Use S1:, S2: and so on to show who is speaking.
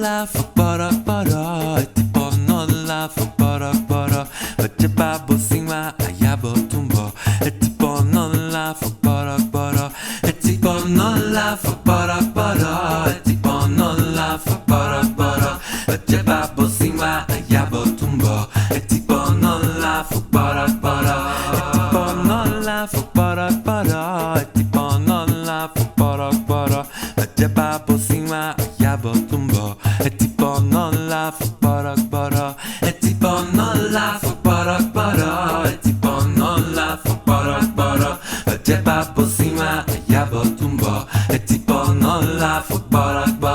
S1: la fuck bara bara, tipo no la fuck bara bara, babo singwa ayabo tumbo, tipo no la fuck bara bara, tipo no la fuck bara bara, tipo no la fuck bara bara, babo singwa ayabo tumbo, tipo no la fuck bara bara, tipo no la fuck bara bara, tipo no la fuck bara bara, babo singwa ayabo tumbo, tipo no la fuck bara bara, tipo no la fuck bara bara, tipo no la fuck bara bara, babo singwa ayabo tumbo, tipo no la fuck bara bara.